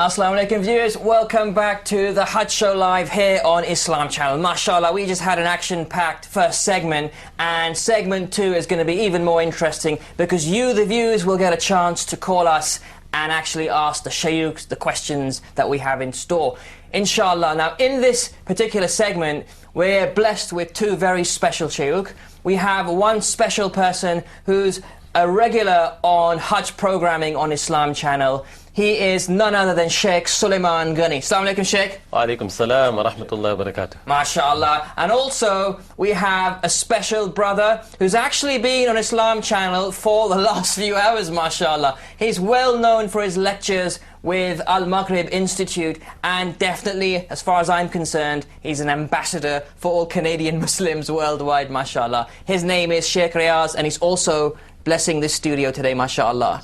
Assalamu alaikum viewers, welcome back to the Hajj show live here on Islam channel. MashaAllah, we just had an action-packed first segment, and segment 2 is going to be even more interesting because you, the viewers, will get a chance to call us and actually ask the shayukhs the questions that we have in store. Inshallah. Now, in this particular segment, we're blessed with two very special shayukh. We have one special person who's a regular on Hajj programming on Islam channel. He is none other than Sheikh Suleiman Ghani. Assalamu alaikum, Sheikh. Wa alaikum salam wa rahmatullahi wa barakatuh. MashaAllah. And also, we have a special brother who's actually been on Islam channel for the last few hours, MashaAllah. He's well known for his lectures with Al-Maghrib Institute, and definitely, as far as I'm concerned, he's an ambassador for all Canadian Muslims worldwide, MashaAllah. His name is Sheikh Waaz, and he's also blessing this studio today, MashaAllah.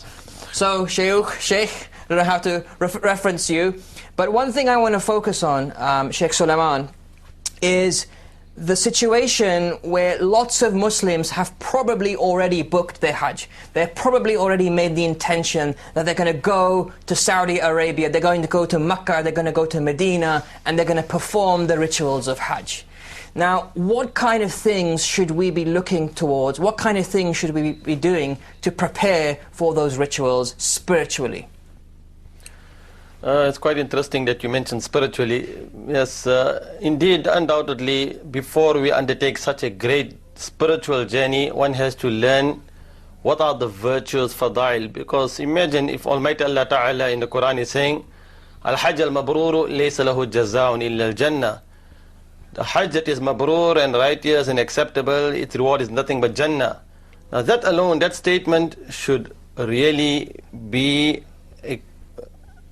So, Sheikh, I don't know how to reference you, but one thing I want to focus on, Sheikh Suleiman, is the situation where lots of Muslims have probably already booked their Hajj. They've probably already made the intention that they're going to go to Saudi Arabia, they're going to go to Mecca, they're going to go to Medina, and they're going to perform the rituals of Hajj. Now, what kind of things should we be looking towards? What kind of things should we be doing to prepare for those rituals spiritually? It's quite interesting that you mentioned spiritually. Yes, indeed, undoubtedly, before we undertake such a great spiritual journey, one has to learn what are the virtues, fadail. Because imagine if Almighty Allah Ta'ala in the Quran is saying, Al-Hajj al-Mabruru laysa lahu jazaun illa al-Jannah. The Hajj that is Mabrur and righteous and acceptable, its reward is nothing but Jannah. Now that alone, that statement should really be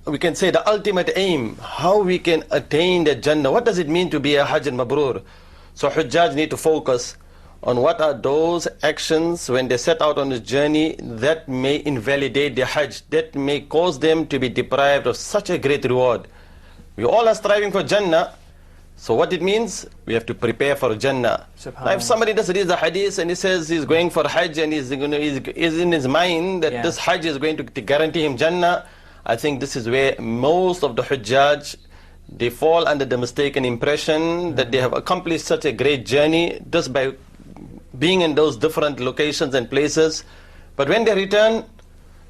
we can say the ultimate aim, how we can attain the Jannah. What does it mean to be a Hajj al-Mabrur? So Hujjaj need to focus on what are those actions when they set out on this journey that may invalidate their Hajj, that may cause them to be deprived of such a great reward. We all are striving for Jannah, so what it means, we have to prepare for Jannah. Now if somebody does read the hadith and he says he's going for Hajj and is in his mind that this Hajj is going to guarantee him Jannah, I think this is where most of the Hujjaj, they fall under the mistaken impression that they have accomplished such a great journey just by being in those different locations and places. But when they return,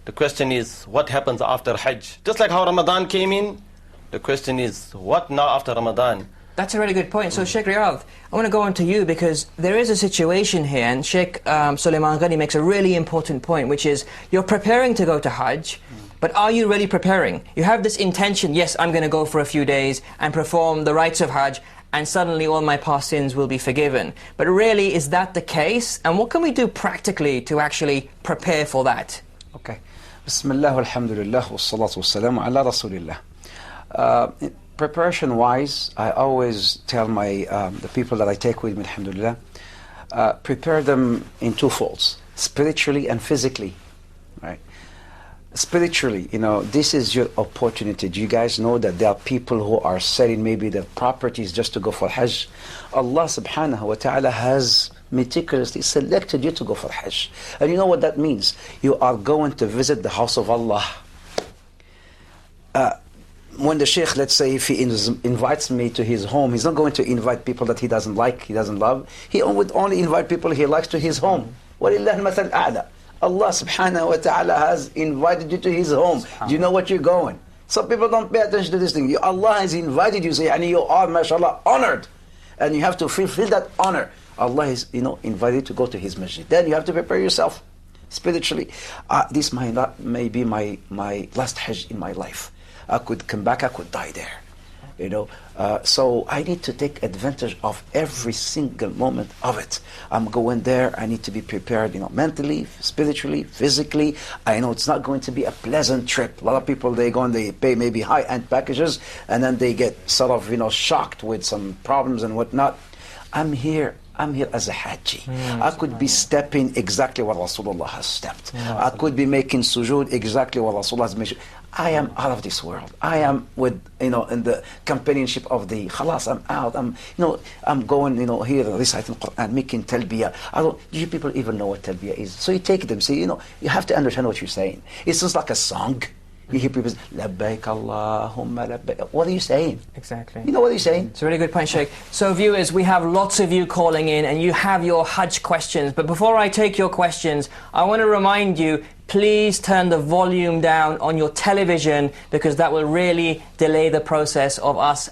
the question is, what happens after Hajj? Just like how Ramadan came in, the question is, what now after Ramadan? That's a really good point. So, Sheikh Riyadh, I want to go on to you because there is a situation here, and Sheikh Suleiman Ghani makes a really important point, which is you're preparing to go to Hajj, but are you really preparing? You have this intention, yes, I'm going to go for a few days and perform the rites of Hajj, and suddenly all my past sins will be forgiven. But really, is that the case? And what can we do practically to actually prepare for that? Okay. Bismillah, alhamdulillah, wassalatu wassalamu ala rasulillah. Preparation-wise, I always tell my the people that I take with me, alhamdulillah, prepare them in two folds, spiritually and physically, right? Spiritually, you know, this is your opportunity. Do you guys know that there are people who are selling maybe their properties just to go for Hajj? Allah subhanahu wa ta'ala has meticulously selected you to go for Hajj. And you know what that means? You are going to visit the house of Allah. When the Sheikh, let's say, if he invites me to his home, he's not going to invite people that he doesn't like, he doesn't love. He would only invite people he likes to his home. وَلِلَّهِ الْمَثَلُ الْأَعْلَى. Allah subhanahu wa ta'ala has invited you to his home. Do you know what you're going? Some people don't pay attention to this thing. Allah has invited you, and you are, mashallah, honored. And you have to fulfill that honor. Allah is, invited you to go to his masjid. Then you have to prepare yourself spiritually. This may be my last Hajj in my life. I could come back, I could die there. So I need to take advantage of every single moment of it. I'm going there, I need to be prepared, mentally, spiritually, physically. I know it's not going to be a pleasant trip. A lot of people, they go and they pay maybe high-end packages, and then they get sort of, shocked with some problems and whatnot. I'm here as a Hajji. I could be stepping exactly what Rasulullah has stepped. I could be making sujood exactly what Rasulullah has made. I am out of this world. I am with, in the companionship of the khalas. I'm out. I'm going, here reciting Quran, making talbiyah. Do you people even know what talbiyah is? So you take them. See, you have to understand what you're saying. It's just like a song. You hear people say, Labbaik Allahumma labbaik. What are you saying? Exactly. You know what you're saying? It's a really good point, Sheikh. So viewers, we have lots of you calling in and you have your Hajj questions. But before I take your questions, I want to remind you, please turn the volume down on your television, because that will really delay the process of us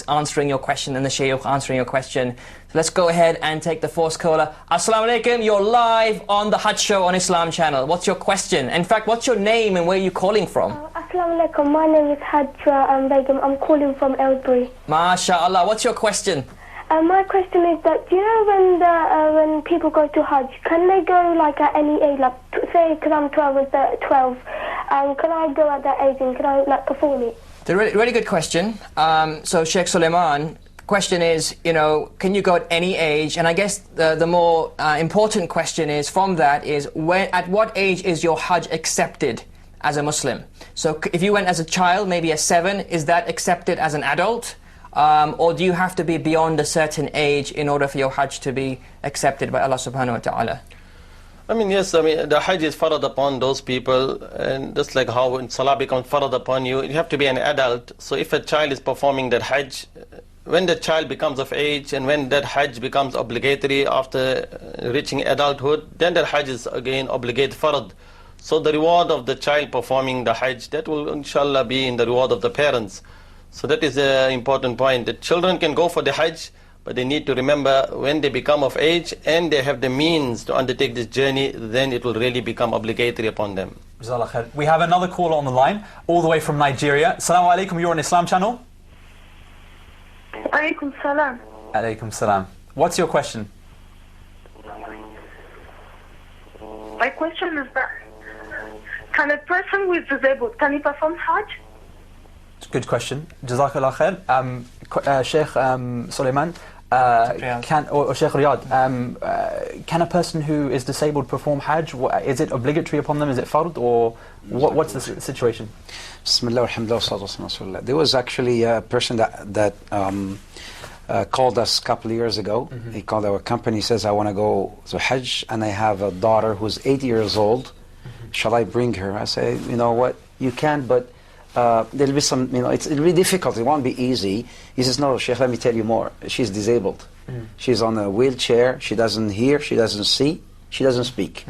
answering your question and the Shaykh answering your question. So let's go ahead and take the first caller. Assalamu alaikum, you're live on the Hajj show on Islam channel. What's your question? In fact, what's your name and where are you calling from? Assalamu alaikum, my name is Hajra Begum. I'm calling from Aylesbury. MashaAllah, what's your question? My question is that, do you know when people go to Hajj, can they go like at any age, like say because I'm 12 and 12, can I go at that age and can I like perform it? It's a really good question. So Sheikh Suleiman, question is, you know, can you go at any age? And I guess the more important question is from that is, at what age is your Hajj accepted as a Muslim? So if you went as a child, maybe at 7, is that accepted as an adult? Or do you have to be beyond a certain age in order for your Hajj to be accepted by Allah subhanahu wa ta'ala? I mean, yes, I mean, the Hajj is farad upon those people, and just like how when Salah becomes farad upon you, you have to be an adult. So if a child is performing that Hajj, when the child becomes of age and when that Hajj becomes obligatory after reaching adulthood, then that Hajj is again obligate farad. So the reward of the child performing the Hajj, that will inshallah be in the reward of the parents. So that is an important point, that children can go for the Hajj, but they need to remember when they become of age and they have the means to undertake this journey, then it will really become obligatory upon them. Jazakallah khair. We have another caller on the line, all the way from Nigeria. Assalamu alaikum, you're on Islam channel. Alaikum salam. Alaikum salam. What's your question? My question is that, can a person who is disabled, can he perform Hajj? Good question. Jazakallah khair. Sheikh Suleiman, or Sheikh Riyad, can a person who is disabled perform Hajj? Is it obligatory upon them? Is it fard? Or what's the situation? Bismillah, alhamdulillah, salatu wassalamu ala rasulillah. There was actually a person that called us a couple of years ago. He called our company. He says, I want to go to Hajj and I have a daughter who's 8 years old. Shall I bring her? I say, you know what, you can, but there'll be some, you know, it'll be difficult, it won't be easy. He says, no, Sheikh, let me tell you more. She's disabled. She's on a wheelchair, she doesn't hear, she doesn't see, she doesn't speak.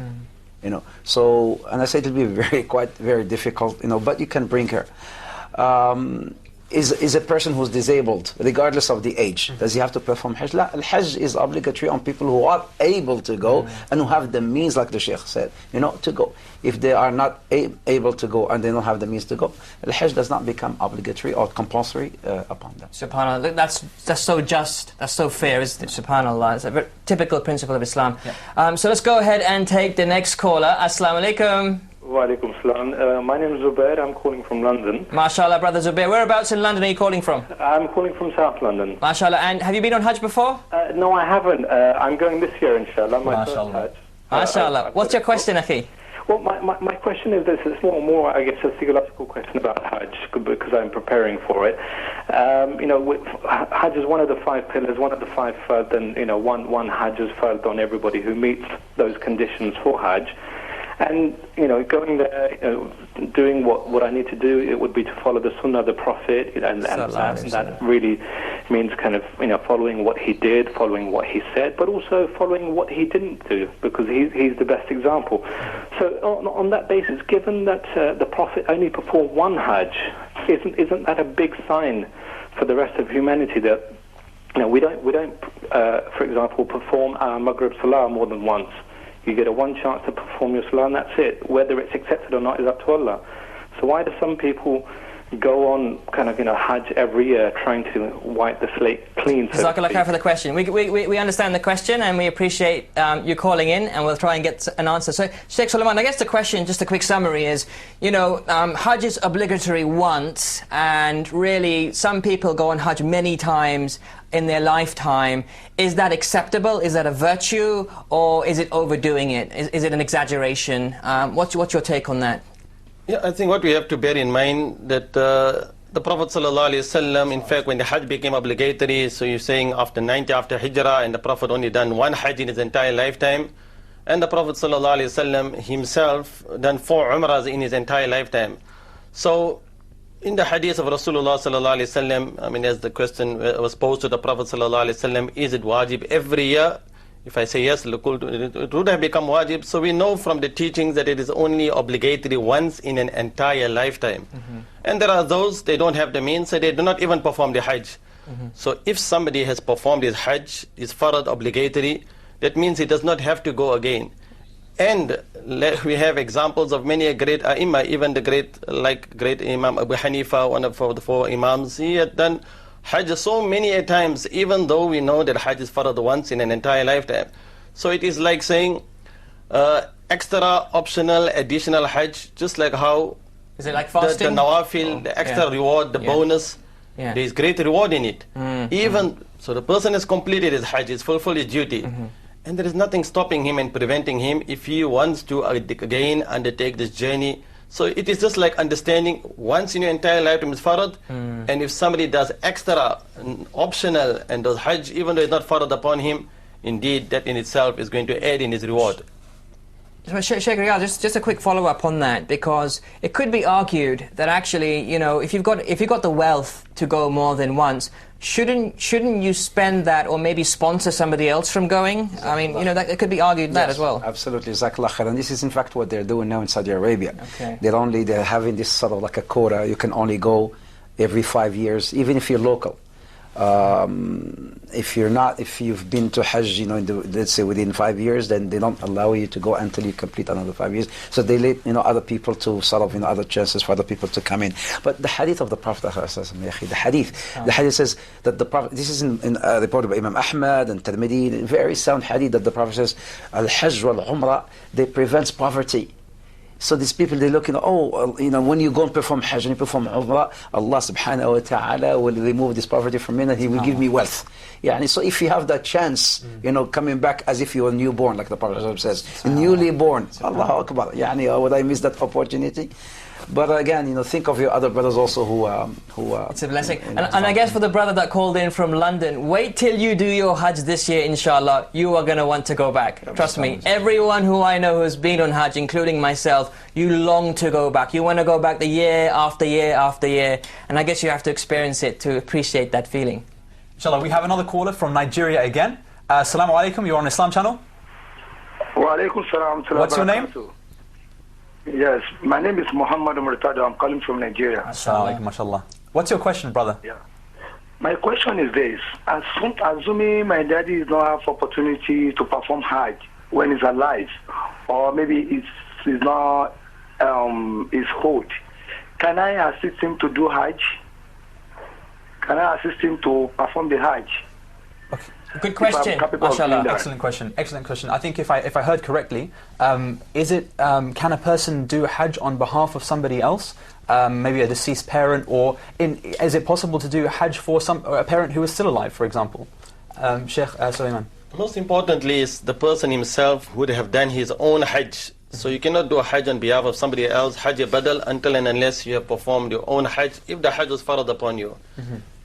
You know, so, and I said it'll be very difficult, you know, but you can bring her. Is a person who's disabled, regardless of the age, does he have to perform Hajj? La, Hajj is obligatory on people who are able to go and who have the means, like the Sheikh said, you know, to go. If they are not able to go and they don't have the means to go, Hajj does not become obligatory or compulsory upon them. SubhanAllah, that's so just, that's so fair, isn't it? SubhanAllah, it's a very typical principle of Islam. Yeah. So let's go ahead and take the next caller. Assalamu alaikum. Wa alaikum salam. My name is Zubair, I'm calling from London. MashaAllah, brother Zubair. Whereabouts in London are you calling from? I'm calling from South London. MashaAllah. And have you been on Hajj before? No, I haven't. I'm going this year, inshallah. My MashaAllah. first Hajj. MashaAllah. What's your question, Akhi? Well, my question is this. It's more, I guess, a theological question about Hajj, because I'm preparing for it. You know, Hajj is one of the 5 pillars, one of the 5 fard, and, you know, one Hajj is fard on everybody who meets those conditions for Hajj. And, you know, going there, you know, doing what I need to do, it would be to follow the Sunnah of the Prophet, and that really means kind of, you know, following what he did, following what he said, but also following what he didn't do, because he's the best example. So on that basis, given that the Prophet only performed one Hajj, isn't that a big sign for the rest of humanity that, you know, we don't for example, perform our Maghrib Salah more than once? You get one chance to perform your salah and that's it. Whether it's accepted or not is up to Allah. So why do some people go on kind of, you know, Hajj every year trying to wipe the slate clean? Jazakallah khair for the question. We understand the question and we appreciate you calling in, and we'll try and get an answer. So Sheikh Suleiman, I guess the question, just a quick summary is, you know, Hajj is obligatory once, and really some people go on Hajj many times in their lifetime. Is that acceptable? Is that a virtue? Or is it overdoing it? Is it an exaggeration? What's your take on that? Yeah, I think what we have to bear in mind that the Prophet ﷺ, in fact, when the Hajj became obligatory, so you're saying after 90 after Hijrah, and the Prophet only done one Hajj in his entire lifetime, and the Prophet ﷺ himself done 4 Umrahs in his entire lifetime. So, in the hadith of Rasulullah sallallahu alaihi wasallam, I mean, as the question was posed to the Prophet sallallahu alaihi wasallam, is it wajib every year? If I say yes, it would have become wajib. So we know from the teachings that it is only obligatory once in an entire lifetime. And there are those, they don't have the means, so they do not even perform the Hajj. So if somebody has performed his Hajj, is farad obligatory, that means he does not have to go again. And we have examples of many great Imam, even the great Imam Abu Hanifa, one of the four Imams, he had done Hajj so many times, even though we know that Hajj is farad once in an entire lifetime. So it is like saying extra optional additional Hajj, just like how is it like fasting? The nawafil, the extra reward, the bonus, there is great reward in it. Even so, the person has completed his Hajj, he's fulfilled his duty, and there is nothing stopping him and preventing him if he wants to again undertake this journey. So it is just like understanding once in your entire lifetime is farad, and if somebody does extra optional and does Hajj, even though it's not farad upon him, indeed that in itself is going to add in his reward. Sheikh Riyad, just a quick follow-up on that, because it could be argued that actually, you know, if you've got the wealth to go more than once, shouldn't you spend that or maybe sponsor somebody else from going? I mean, you know, that it could be argued that as well. Absolutely, Jazakallah khair. And this is in fact what they're doing now in Saudi Arabia. Okay. They're having this sort of like a quota. You can only go every 5 years, even if you're local. If you've been to Hajj, you know, let's say within 5 years, then they don't allow you to go until you complete another 5 years. So they let, you know, other people to sort of, you know, other chances for other people to come in. But the hadith of the Prophet, the hadith says that the Prophet, this is reported by Imam Ahmad and Tirmidhi, very sound hadith, that the Prophet says, Al-Hajj wal-Umrah, they prevents poverty. So these people, they look, you know, when you go and perform Hajj and you perform Umrah, Allah subhanahu wa ta'ala will remove this poverty from me and He will give me wealth. Yeah, so if you have that chance, you know, coming back as if you were newborn, like the Prophet says, newly born, Allahu Akbar, would I miss that opportunity? But again, you know, think of your other brothers also who it's a blessing. And I guess for the brother that called in from London, wait till you do your Hajj this year, inshallah. You are going to want to go back. Trust me. Everyone who I know who's been on Hajj, including myself, you long to go back. You want to go back the year after year after year. And I guess you have to experience it to appreciate that feeling. Inshallah, we have another caller from Nigeria again. Assalamu alaikum, you're on Islam channel. Wa alaikum salam. What's your name? Yes, my name is Muhammad Murtada. I'm calling from Nigeria. Assalamu alaikum, mashallah. What's your question, brother? Yeah. My question is this. Assuming my daddy is not have opportunity to perform Hajj when he's alive, or maybe he's not is old, can I assist him to do Hajj? Can I assist him to perform the Hajj? Okay. Good question, mashallah. Excellent question. Excellent question. I think if I heard correctly, is it can a person do Hajj on behalf of somebody else, maybe a deceased parent, or is it possible to do Hajj for a parent who is still alive, for example? Sheikh Sulaiman. Most importantly is the person himself would have done his own Hajj. So you cannot do a Hajj on behalf of somebody else, Hajj badal, until and unless you have performed your own Hajj, if the Hajj was farad upon you.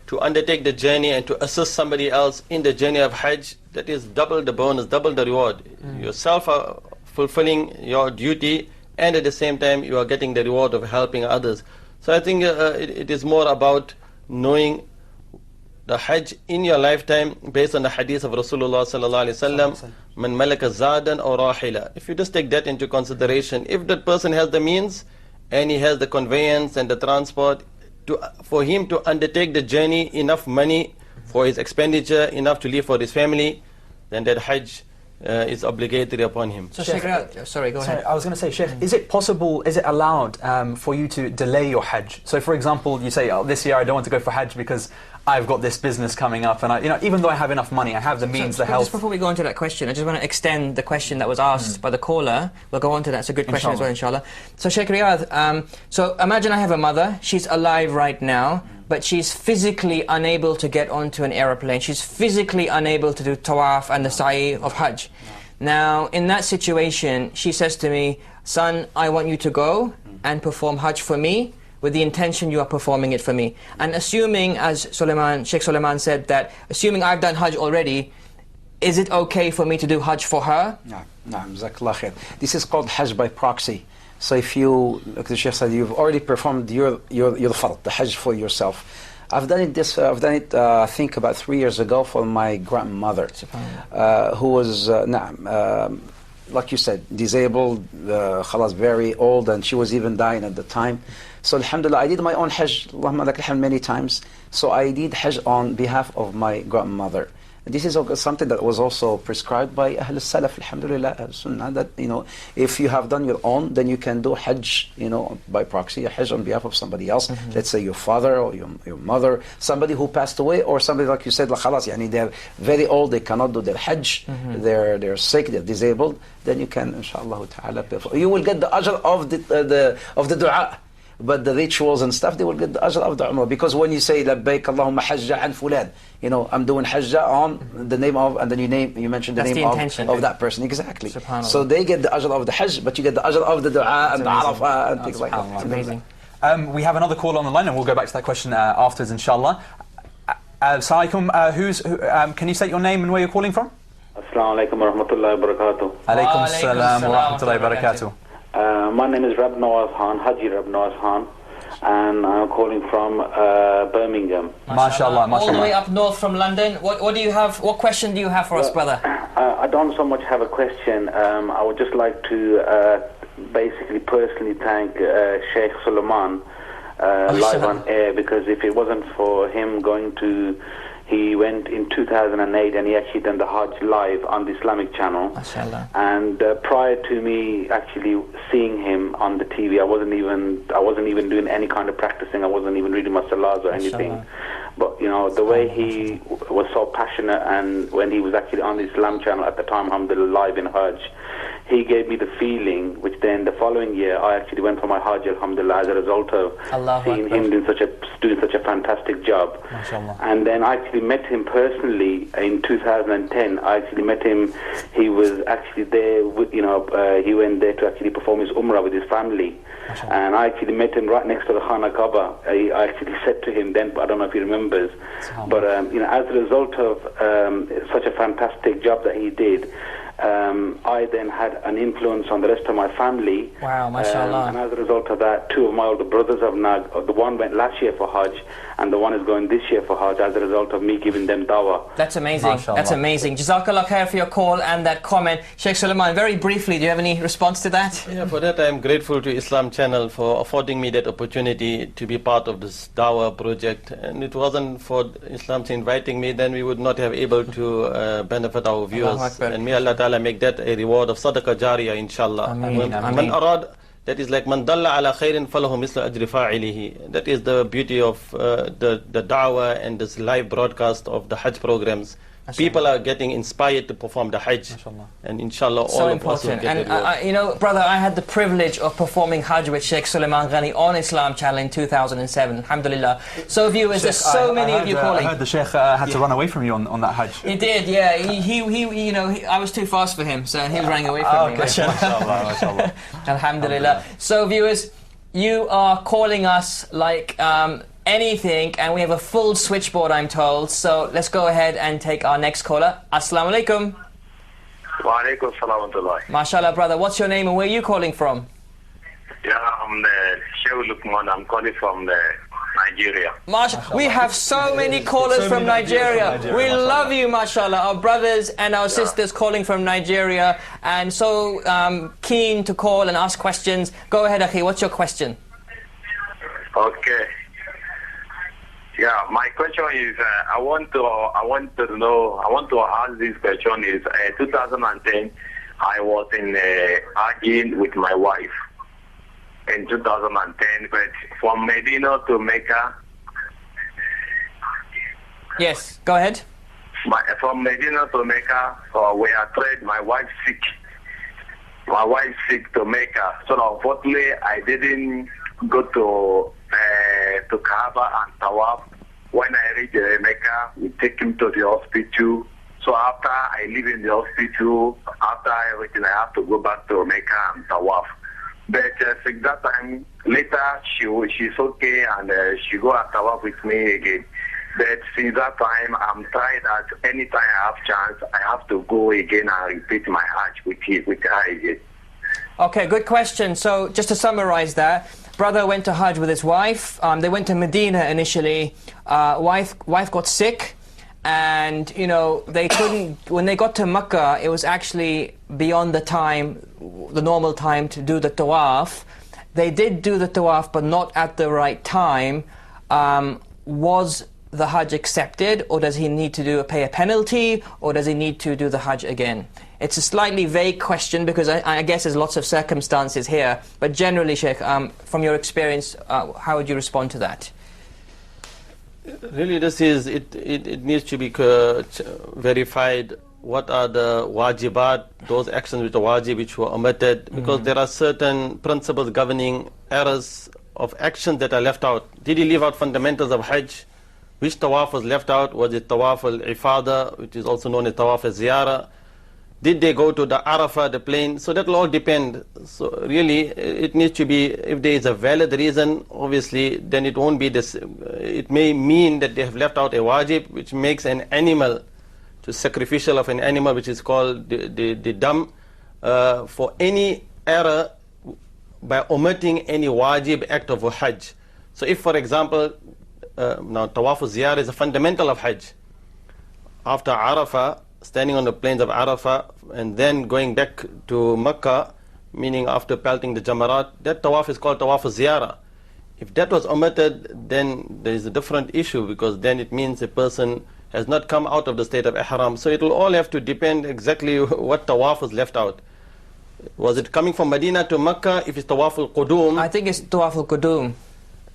To undertake the journey and to assist somebody else in the journey of Hajj, that is double the bonus, double the reward. Yourself are fulfilling your duty, and at the same time you are getting the reward of helping others. So I think it is more about knowing the Hajj in your lifetime based on the hadith of Rasulullah sallallahu alaihi wasallam, man malaka zadan or rahila. If you just take that into consideration, if that person has the means and he has the conveyance and the transport, for him to undertake the journey, enough money for his expenditure, enough to live for his family, then that Hajj is obligatory upon him. So Sheikh, sorry, go ahead. I was going to say, Sheikh, is it possible, is it allowed for you to delay your Hajj? So for example, you say, this year I don't want to go for Hajj because I've got this business coming up, and even though I have enough money, I have the means, the health. Just before we go on to that question, I just want to extend the question that was asked by the caller. We'll go on to that. It's a good question as well, inshallah. So Sheikh Riyad, so imagine I have a mother. She's alive right now, but she's physically unable to get onto an aeroplane. She's physically unable to do tawaf and the sa'i of Hajj. Now, in that situation, she says to me, son, I want you to go and perform Hajj for me, with the intention you are performing it for me. And assuming, as Sheikh Sulaiman said, that assuming I've done Hajj already, is it okay for me to do Hajj for her? No, Jazakallah khair. This is called Hajj by proxy. So if you, like the Sheikh said, you've already performed your fard, the Hajj for yourself. I've done it I think about 3 years ago for my grandmother, who was like you said, disabled, khalas, very old, and she was even dying at the time. So alhamdulillah, I did my own Hajj, Allahumma lakal hamd, many times. So I did Hajj on behalf of my grandmother. This is something that was also prescribed by Ahl Salaf, alhamdulillah, Sunnah, that, if you have done your own, then you can do Hajj, by proxy, a Hajj on behalf of somebody else. Let's say your father or your mother, somebody who passed away, or somebody, like you said, khalas, they're very old, they cannot do their Hajj, they're sick, they're disabled, then you can, inshallah ta'ala, you will get the ajr of the dua. But the rituals and stuff, they will get the ajr of the umrah. Because when you say, labbaik Allahumma hajja an fulan, I'm doing hajjah on the name of, and then you mention the name of that person. Exactly. So they get the ajr of the hajj, but you get the ajr of the dua and the arafah and things like that. It's amazing. We have another call on the line, and we'll go back to that question afterwards, inshallah. Assalamu alaikum. Can you state your name and where you're calling from? Assalamu alaikum wa rahmatullahi wa barakatuh. Alaikum salam wa rahmatullahi wa barakatuh. My name is Rab Nawaz Khan, Haji Rab Nawaz Khan, and I'm calling from Birmingham. MashaAllah, All the way up north from London. What do you have? What question do you have for us, brother? I don't so much have a question. I would just like to basically personally thank Sheikh Suleiman live on air, because if it wasn't for him he went in 2008 and he actually done the Hajj live on the Islamic channel. MashaAllah. And prior to me actually seeing him on the TV, I wasn't even doing any kind of practicing. I wasn't even reading my salahs or anything. MashaAllah. But the way he was so passionate, and when he was actually on the Islam channel at the time, alhamdulillah, live in Hajj, he gave me the feeling, which then the following year I actually went for my Hajj, alhamdulillah, as a result of seeing him doing such a fantastic job. MashaAllah. And then I actually met him personally in 2010. I actually met him. He was actually there with, he went there to actually perform his Umrah with his family. MashaAllah. And I actually met him right next to the Khana Kaaba. I actually said to him then, but I don't know if he remembers, but as a result of such a fantastic job that he did, I then had an influence on the rest of my family. Wow, mashallah. And as a result of that, two of my older brothers have now, the one went last year for Hajj, and the one is going this year for Hajj, as a result of me giving them dawah. That's amazing. Mashallah. That's amazing. Jazakallah khair for your call and that comment. Sheikh Suleiman, very briefly, do you have any response to that? Yeah, for that I'm grateful to Islam Channel for affording me that opportunity to be part of this Dawah project. And it wasn't for Islam inviting me, then we would not have able to benefit our viewers. And may Allah Ta'ala make that a reward of sadaqah jariyah, inshallah. Ameen. Man arad, that is like man dalla ala khairin falahu misla ajri fa'ilihi. That is the beauty of the da'wah and this live broadcast of the Hajj programs. People are getting inspired to perform the Hajj, and inshallah So all important. of us will get And brother, I had the privilege of performing Hajj with Sheikh Suleiman Ghani on Islam Channel in 2007. Alhamdulillah. So viewers, there's so many of you calling. I heard the Sheikh had to run away from you on that Hajj. He did, yeah. I was too fast for him, so he was running away from me. Mashallah. Alhamdulillah. So viewers, you are calling us like anything, and we have a full switchboard, I'm told. So let's go ahead and take our next caller. Assalamu alaikum. Wa alaikum salam wa rahmatullah. MashaAllah, brother. What's your name and where are you calling from? Yeah, I'm Sheikh Lukman. I'm calling from Nigeria. We have so many callers from Nigeria. We love you, mashallah. Our brothers and our sisters calling from Nigeria, and so keen to call and ask questions. Go ahead, Akhi. What's your question? Okay. Yeah, my question is, I want to ask this question is, 2010, I was in Hajj with my wife in 2010, but from Medina to Mecca. Yes, go ahead. From Medina to Mecca, we are trade. My wife sick. My wife sick to Mecca. So unfortunately, I didn't go to Kaaba and Tawaf. When I reach Mecca, we take him to the hospital. So after I leave in the hospital, after everything, I have to go back to Mecca and Tawaf. But since that time, later she's okay and she go and Tawaf with me again. But since that time, I'm trying that anytime I have chance, I have to go again and repeat my Hajj with her again. Okay, good question. So just to summarize that, brother went to Hajj with his wife. They went to Medina initially. Wife got sick, and you know they couldn't. When they got to Mecca, it was actually beyond the normal time to do the tawaf. They did do the tawaf, but not at the right time. Was the Hajj accepted, or does he need to pay a penalty, or does he need to do the Hajj again? It's a slightly vague question because I guess there's lots of circumstances here. But generally, Sheikh, from your experience, how would you respond to that? Really, it needs to be verified. What are the wajibat, those actions which are wajib, which were omitted, because there are certain principles governing errors of actions that are left out. Did he leave out fundamentals of Hajj? Which tawaf was left out? Was it tawaf al-ifada, which is also known as tawaf al-ziyara? Did they go to the Arafah, the plain? So that will all depend. So really, it needs to be, if there is a valid reason, obviously, then it won't be this. It may mean that they have left out a wajib, which makes an animal, to sacrificial of an animal, which is called the dam, for any error by omitting any wajib act of a Hajj. So if, for example, now tawaf al-ziyara is a fundamental of Hajj. After Arafah, standing on the plains of Arafah and then going back to Mecca, meaning after pelting the Jamarat, that tawaf is called tawaf al-ziyara. If that was omitted, then there is a different issue, because then it means a person has not come out of the state of ihram. So it will all have to depend exactly what tawaf was left out. Was it coming from Medina to Mecca? If it's tawaf al-qudum, I think it's tawaf al-qudum.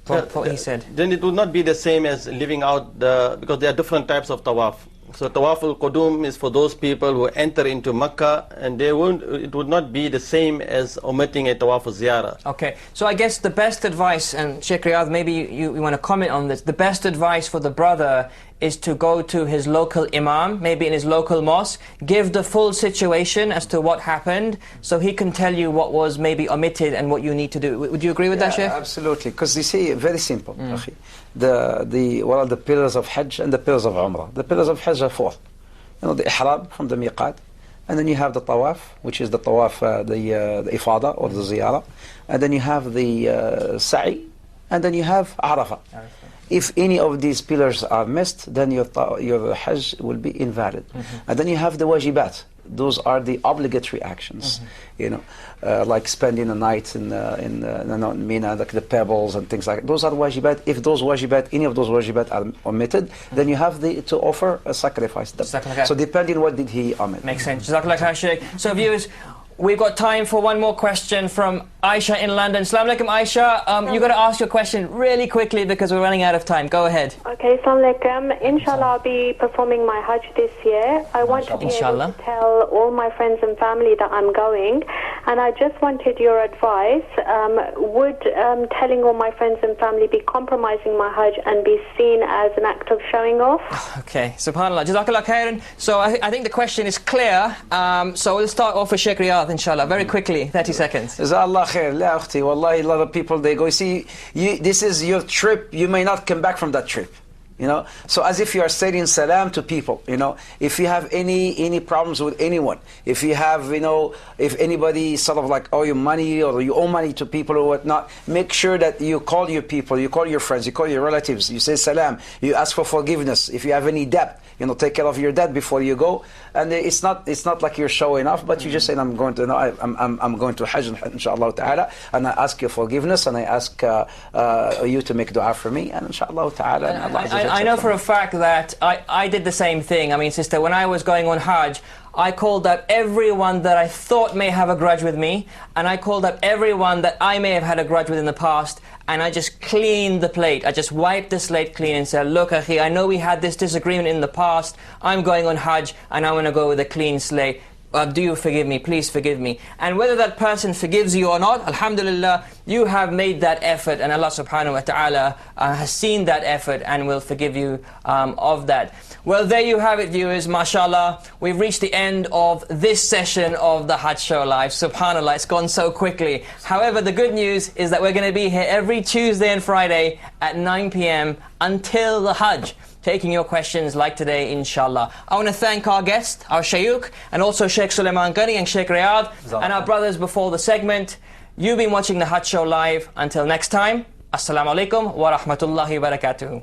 What he said. Then it would not be the same as living out because there are different types of tawaf. So tawaf al-qudum is for those people who enter into Mecca, and it would not be the same as omitting a tawaf al-ziyara. Okay, so I guess the best advice, and Sheikh Riyadh, maybe you want to comment on this, the best advice for the brother is to go to his local imam, maybe in his local mosque, give the full situation as to what happened, so he can tell you what was maybe omitted and what you need to do. Would you agree with that, Sheikh? Absolutely, because you see, very simple. What are the pillars of Hajj and the pillars of Umrah? The pillars of Hajj are four. You know, the ihram from the miqat, and then you have the tawaf, which is the tawaf, the ifada or the ziyara, and then you have the sa'i, and then you have Arafah. If any of these pillars are missed, then your Hajj will be invalid. And then you have the wajibat. Those are the obligatory actions, you know, like spending a night in Mina, like the pebbles and things like that. Those are wajibat. If those wajibat, any of those wajibat are omitted, then you have to offer a sacrifice. So depending what did he omit. Makes sense. Jazakallah khair, Sheikh. So viewers, we've got time for one more question from Aisha in London. Assalamu alaikum, Aisha. You've got to ask your question really quickly because we're running out of time. Go ahead. Okay, assalamu alaikum. Inshallah, I'll be performing my Hajj this year. I want to be able to tell all my friends and family that I'm going. And I just wanted your advice. Would telling all my friends and family be compromising my Hajj and be seen as an act of showing off? Okay, subhanAllah. Jazakallah khairan. So I think the question is clear. So we'll start off with Sheikh Riyadh, inshallah, very quickly, 30 seconds. Jazakallah khair. La akhti, wallahi, a lot of people, they go, see, this is your trip, you may not come back from that trip. You know, so as if you are saying salam to people, you know, if you have any problems with anyone, if you have, you know, if anybody sort of like owe you money or you owe money to people or whatnot, make sure that you call your people, you call your friends, you call your relatives, you say salam, you ask for forgiveness. If you have any debt, you know, take care of your debt before you go. And it's not like you're showing off, but you just say, I'm going to, no, I'm going to Hajj, inshallah ta'ala, and I ask your forgiveness, and I ask you to make dua for me, and inshallah ta'ala. I know for a fact that I did the same thing. I mean, sister, when I was going on Hajj, I called up everyone that I thought may have a grudge with me, and I called up everyone that I may have had a grudge with in the past, and I just cleaned the plate. I just wiped the slate clean and said, look, akhi, I know we had this disagreement in the past. I'm going on Hajj, and I'm going to go with a clean slate. Do you forgive me? Please forgive me. And whether that person forgives you or not, alhamdulillah, you have made that effort, and Allah subhanahu wa ta'ala has seen that effort and will forgive you of that. Well, there you have it, viewers, mashallah. We've reached the end of this session of the Hajj Show Live. Subhanallah, it's gone so quickly. However, the good news is that we're going to be here every Tuesday and Friday at 9 p.m. until the Hajj. taking your questions like today, inshallah. I want to thank our guest, our Shaykh, and also Sheikh Suleiman Ghani and Sheikh Riyadh, and our brothers before the segment. You've been watching the Hajj Show live. Until next time, Assalamu alaikum wa rahmatullahi wa barakatuhu.